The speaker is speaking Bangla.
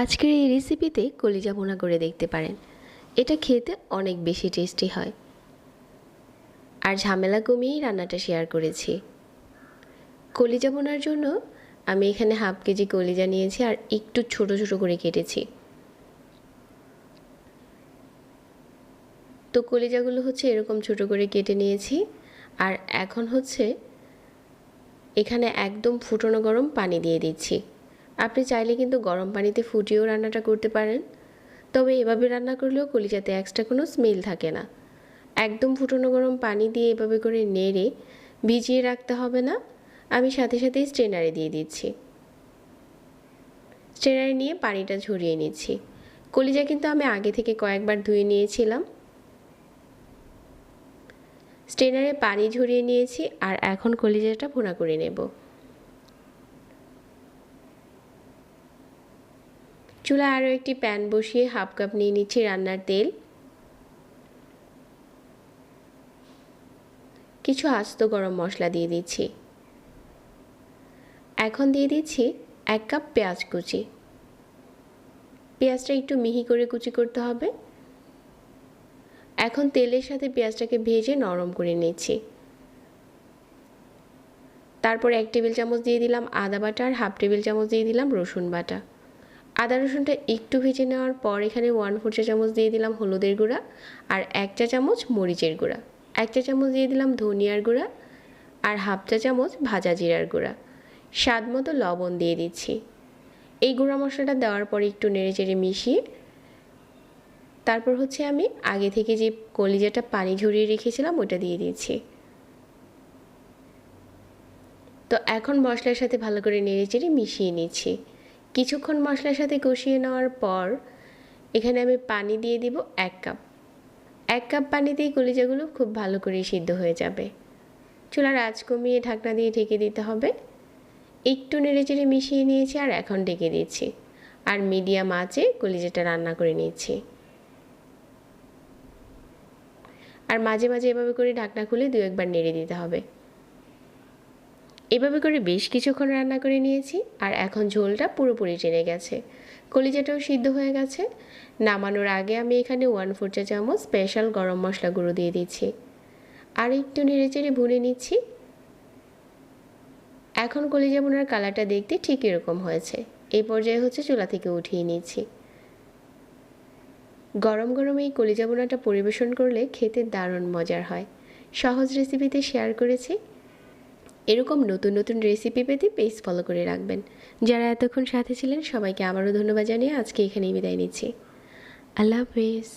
আজকের এই রেসিপিতে কলিজা ভুনা করে দেখতে পারেন। এটা খেতে অনেক বেশি টেস্টি হয়। আর ঝামেলা কমিয়েই রান্নাটা শেয়ার করেছি। কলিজা ভুনার জন্য আমি এখানে হাফ কেজি কলিজা নিয়েছি আর একটু ছোট ছোট করে কেটেছি। তো কলিজাগুলো হচ্ছে এরকম ছোট করে কেটে নিয়েছি। আর এখন হচ্ছে এখানে একদম ফুটানো গরম পানি দিয়ে দিচ্ছি। আপনি চাইলে কিন্তু গরম পানিতে ফুটিয়েও রান্নাটা করতে পারেন, তবে এভাবে রান্না করলেও কলিজাতে এক্সট্রা কোনো স্মেল থাকে না। একদম ফুটানো গরম পানি দিয়ে এভাবে করে নেড়ে ভিজিয়ে রাখতে হবে না। আমি সাথে সাথেই স্ট্রেনারে দিয়ে দিচ্ছি। স্ট্রেনারে নিয়ে পানিটা ঝরিয়ে নিচ্ছি। কলিজা কিন্তু আমি আগে থেকে কয়েকবার ধুয়ে নিয়েছিলাম। স্ট্রেনারে পানি ঝরিয়ে নিয়েছি আর এখন কলিজাটা ভুনা করে নেব। চুলায় আরও একটি প্যান বসিয়ে হাফ কাপ নিয়ে নিচ্ছি রান্নার তেল। কিছু আস্ত গরম মশলা দিয়ে দিচ্ছি। এখন দিয়ে দিচ্ছি 1 কাপ পেঁয়াজ কুচি। পেঁয়াজটা একটু মিহি করে কুচি করতে হবে। এখন তেলের সাথে পেঁয়াজটাকে ভেজে নরম করে নিচ্ছি। তারপর 1 টেবিল চামচ দিয়ে দিলাম আদা বাটা আর হাফ টেবিল চামচ দিয়ে দিলাম রসুন বাটা। আদা রসুনটা একটু ভেজে নেওয়ার পর এখানে 1/4 চা চামচ দিয়ে দিলাম হলুদের গুঁড়া আর 1 চা চামচ মরিচের গুঁড়া। 1 চা চামচ দিয়ে দিলাম ধনিয়ার গুঁড়া আর হাফ চা চামচ ভাজা জিরার গুঁড়া। স্বাদ মতো লবণ দিয়ে দিচ্ছি। এই গুঁড়া মশলাটা দেওয়ার পর একটু নেড়েচেড়ে মিশিয়ে তারপর হচ্ছে আমি আগে থেকে যে কলিজাটা পানি ঝরিয়ে রেখেছিলাম ওটা দিয়ে দিচ্ছি। তো এখন মশলার সাথে ভালো করে নেড়েচেড়ে মিশিয়ে নিচ্ছি। কিছুক্ষণ মশলার সাথে কষিয়ে নেওয়ার পর এখানে আমি পানি দিয়ে দিব 1 কাপ। 1 কাপ পানিতেই কলিজাগুলো খুব ভালো করে সিদ্ধ হয়ে যাবে। চুলার আঁচ কমিয়ে ঢাকনা দিয়ে ঢেকে দিতে হবে। একটু নেড়েচেড়ে মিশিয়ে নিয়েছি আর এখন ঢেকে দিচ্ছি। আর মিডিয়াম আঁচে কলিজাটা রান্না করে নিচ্ছি। আর মাঝে মাঝে এভাবে করে ঢাকনা খুলে 2 একবার নেড়ে দিতে হবে। এভাবে করে বেশ কিছুক্ষণ রান্না করে নিয়েছি আর এখন ঝোলটা পুরোপুরি টেনে গেছে। কলিজাটাও সিদ্ধ হয়ে গেছে। নামানোর আগে আমি এখানে 1/4 চা চামচ স্পেশাল গরম মশলা গুঁড়ো দিয়ে দিচ্ছি। আর একটু নেড়েচেড়ে ভুনে নিচ্ছি। এখন কলিজা ভুনার কালারটা দেখতে ঠিক এরকম হয়েছে। এই পর্যায়ে হচ্ছে চুলা থেকে উঠিয়ে নিচ্ছি। গরম গরম এই কলিজা ভুনাটা পরিবেশন করলে খেতে দারুণ মজার হয়। সহজ রেসিপিতে শেয়ার করেছি। এরকম নতুন নতুন রেসিপি পেতে পেজ ফলো করে রাখবেন। যারা এতক্ষণ সাথে ছিলেন সবাইকে আবারও ধন্যবাদ জানিয়ে আজকে এখানেই বিদায় নিচ্ছি। আল্লাহ হাফেজ।